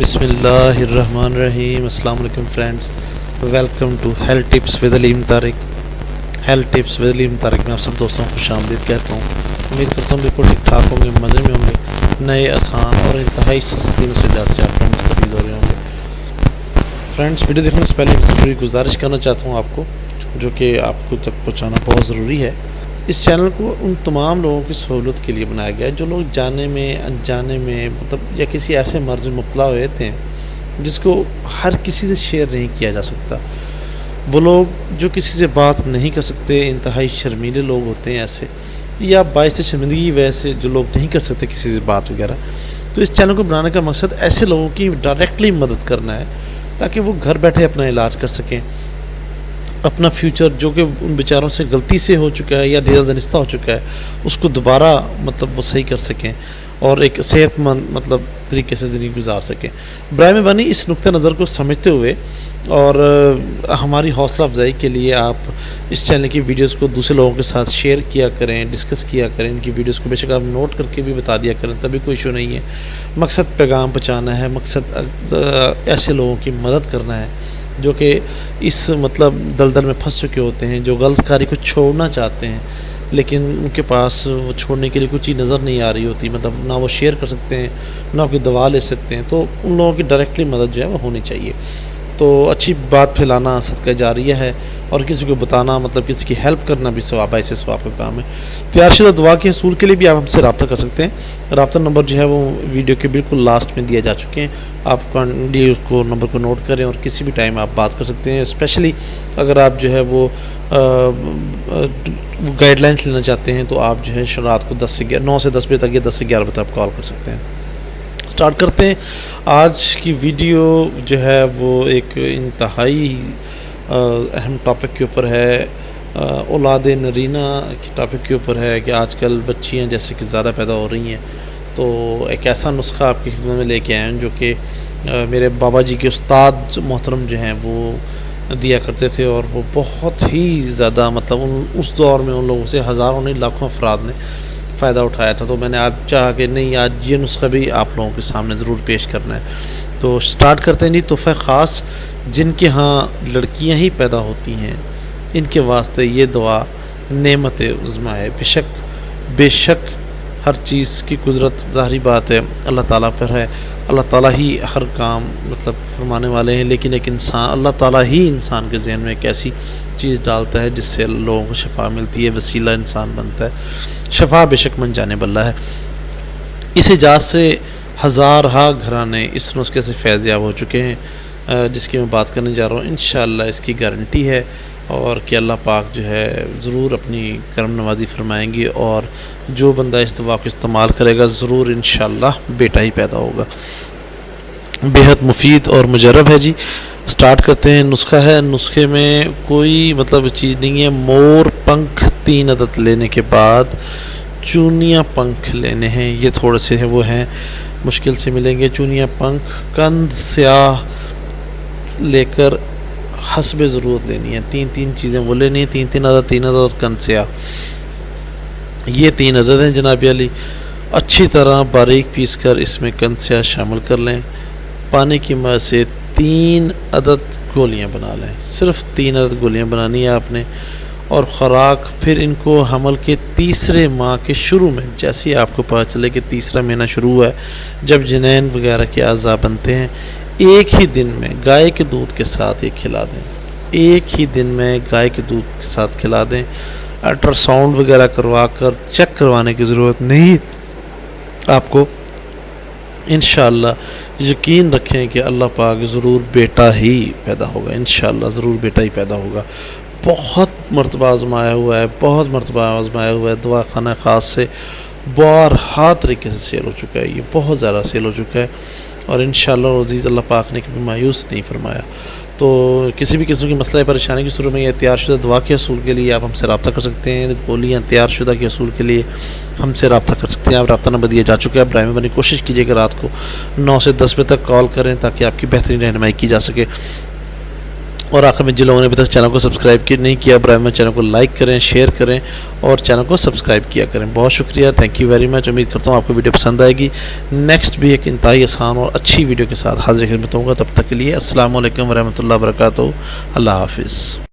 بسم اللہ الرحمن الرحیم۔ السلام علیکم friends, welcome to health tips with Aleem Tariq. Health tips with Aleem Tariq میں آپ سب دوستوں کو خوش آمدید کہتا ہوں۔ امید کرتا ہوں بالکل ٹھیک ٹھاک ہوں گے، مزے میں ہوں گے، نئے آسان اور انتہائی سستی نصیحت سے آپ مستفید ہو رہے ہوں گے۔ فرینڈز، ویڈیو دیکھنے سے پہلے ایک ضروری گزارش کرنا چاہتا ہوں آپ کو، جو کہ آپ کو تک پہنچانا بہت ضروری ہے۔ اس چینل کو ان تمام لوگوں کی سہولت کے لیے بنایا گیا ہے جو لوگ جانے میں انجانے میں یا کسی ایسے مرض میں مبتلا ہوئے تھے جس کو ہر کسی سے شیئر نہیں کیا جا سکتا۔ وہ لوگ جو کسی سے بات نہیں کر سکتے، انتہائی شرمیلے لوگ ہوتے ہیں ایسے، یا باعث شرمندگی ویسے جو لوگ نہیں کر سکتے کسی سے بات وغیرہ، تو اس چینل کو بنانے کا مقصد ایسے لوگوں کی ڈائریکٹلی مدد کرنا ہے تاکہ وہ گھر بیٹھے اپنا علاج کر سکیں، اپنا فیوچر جو کہ ان بیچاروں سے غلطی سے ہو چکا ہے یا ڈھیلا دنستہ ہو چکا ہے اس کو دوبارہ وہ صحیح کر سکیں اور ایک صحت مند طریقے سے زندگی گزار سکیں۔ برائے مہربانی اس نقطہ نظر کو سمجھتے ہوئے اور ہماری حوصلہ افزائی کے لیے آپ اس چینل کی ویڈیوز کو دوسرے لوگوں کے ساتھ شیئر کیا کریں، ڈسکس کیا کریں، ان کی ویڈیوز کو بے شک آپ نوٹ کر کے بھی بتا دیا کریں، تبھی کوئی ایشو نہیں ہے۔ مقصد پیغام پہنچانا ہے، مقصد ایسے لوگوں کی مدد کرنا ہے جو کہ اس دلدل میں پھنس چکے ہوتے ہیں، جو غلط کاری کو چھوڑنا چاہتے ہیں لیکن ان کے پاس وہ چھوڑنے کے لیے کوئی چیز نظر نہیں آ رہی ہوتی، نہ وہ شیئر کر سکتے ہیں نہ کوئی دوا لے سکتے ہیں، تو ان لوگوں کی ڈائریکٹلی مدد جو ہے وہ ہونی چاہیے۔ تو اچھی بات پھیلانا صدقہ جاریہ ہے، اور کسی کو بتانا کسی کی ہیلپ کرنا بھی ثواب ہے، ایسے ثواب کا کام ہے۔ تیار شدہ دعا کے حصول کے لیے بھی آپ ہم سے رابطہ کر سکتے ہیں۔ رابطہ نمبر جو ہے وہ ویڈیو کے بالکل لاسٹ میں دیے جا چکے ہیں، آپ اس کو نمبر کو نوٹ کریں اور کسی بھی ٹائم آپ بات کر سکتے ہیں۔ اسپیشلی اگر آپ جو ہے وہ گائیڈ لائنس لینا چاہتے ہیں تو آپ جو ہے رات کو 9 سے 10 بجے تک یا 10 سے 11 بجے تک آپ کال کر سکتے ہیں۔ سٹارٹ کرتے ہیں۔ آج کی ویڈیو جو ہے وہ ایک انتہائی اہم ٹاپک کے اوپر ہے، اولاد نرینہ کے ٹاپک کے اوپر ہے کہ آج کل بچیاں جیسے کہ زیادہ پیدا ہو رہی ہیں، تو ایک ایسا نسخہ آپ کی خدمت میں لے کے آئے ہیں جو کہ میرے بابا جی کے استاد محترم جو ہیں وہ دیا کرتے تھے، اور وہ بہت ہی زیادہ اس دور میں ان لوگوں سے ہزاروں نہیں لاکھوں افراد نے فائدہ اٹھایا تھا۔ تو میں نے آج چاہا کہ نہیں، آج یہ نسخہ بھی آپ لوگوں کے سامنے ضرور پیش کرنا ہے۔ تو سٹارٹ کرتے ہیں۔ تحفہ خاص جن کے ہاں لڑکیاں ہی پیدا ہوتی ہیں، ان کے واسطے یہ دعا نعمت عظمیٰ ہے۔ بے شک ہر چیز کی قدرت ظاہری بات ہے اللہ تعالیٰ پر ہے، اللہ تعالیٰ ہی ہر کام فرمانے والے ہیں، لیکن ایک انسان، اللہ تعالیٰ ہی انسان کے ذہن میں ایک ایسی چیز ڈالتا ہے جس سے لوگوں کو شفا ملتی ہے، وسیلہ انسان بنتا ہے۔ شفا بے شک من جانب اللہ ہے۔ اس اجازت سے ہزارہا گھرانے اس نسخے سے فیض یاب ہو چکے ہیں، جس کی میں بات کرنے جا رہا ہوں۔ انشاءاللہ اس کی گارنٹی ہے، اور کہ اللہ پاک جو ہے ضرور اپنی کرم نوازی فرمائیں گے، اور جو بندہ اس دوا کو استعمال کرے گا ضرور انشاءاللہ بیٹا ہی پیدا ہوگا۔ بےحد مفید اور مجرب ہے جی۔ سٹارٹ کرتے ہیں۔ نسخہ ہے، نسخے میں کوئی چیز نہیں ہے۔ مور پنکھ 3 عدد لینے کے بعد چونیاں پنکھ لینے ہیں، یہ تھوڑے سے وہ ہیں، مشکل سے ملیں گے۔ چونیاں پنکھ کند سیاہ لے کر حسب ضرورت لینی ہے، 3 چیزیں وہ لینی ہیں، 3 عدد کند سیاہ، یہ 3 عدد ہیں جناب علی۔ اچھی طرح باریک پیس کر اس میں کند سیاہ شامل کر لیں۔ پانی کی مدد سے 3 عدد گولیاں بنا لیں، صرف 3 عدد گولیاں بنانی ہے آپ نے۔ اور خوراک پھر ان کو حمل کے تیسرے ماہ کے شروع میں، جیسے ہی آپ کو پتہ چلے کہ تیسرا مہینہ شروع ہے، جب جنین وغیرہ کے اعضاء بنتے ہیں، ایک ہی دن میں گائے کے دودھ کے ساتھ یہ کھلا دیں، ایک ہی دن میں گائے کے دودھ کے ساتھ کھلا دیں۔ الٹرا ساؤنڈ وغیرہ کروا کر چیک کروانے کی ضرورت نہیں آپ کو۔ انشاءاللہ یقین رکھیں کہ اللہ پاک ضرور بیٹا ہی پیدا ہوگا، انشاءاللہ ضرور بیٹا ہی پیدا ہوگا۔ بہت مرتبہ آزمایا ہوا ہے، دوا خانہ خاص سے بارہا طریقے سے سیل ہو چکا ہے، یہ بہت زیادہ سیل ہو چکا ہے، اور انشاءاللہ عزیز اللہ پاک نے کبھی مایوس نہیں فرمایا۔ تو کسی بھی قسم کی مسئلہ پریشانی کی صورت میں یا تیار شدہ دوا کے حصول کے لیے آپ ہم سے رابطہ کر سکتے ہیں۔ گولیاں تیار شدہ کے حصول کے لیے ہم سے رابطہ کر سکتے ہیں، آپ رابطہ نمبر دیا جا چکا ہے۔ برائے مہربانی کوشش کیجیے کہ رات کو 9 سے 10 بجے تک کال کریں تاکہ آپ کی بہترین رہنمائی کی جا سکے۔ اور آخر میں جن لوگوں نے ابھی تک چینل کو سبسکرائب نہیں کیا برائے میں چینل کو لائک کریں، شیئر کریں اور چینل کو سبسکرائب کیا کریں. بہت شکریہ، تھینک یو ویری مچ. امید کرتا ہوں آپ کو ویڈیو پسند آئے گی. نیکسٹ بھی ایک انتہائی آسان اور اچھی ویڈیو کے ساتھ حاضر خدمت ہوں گا. تب تک کے لیے السلام علیکم ورحمۃ اللہ وبرکاتہ. اللہ حافظ.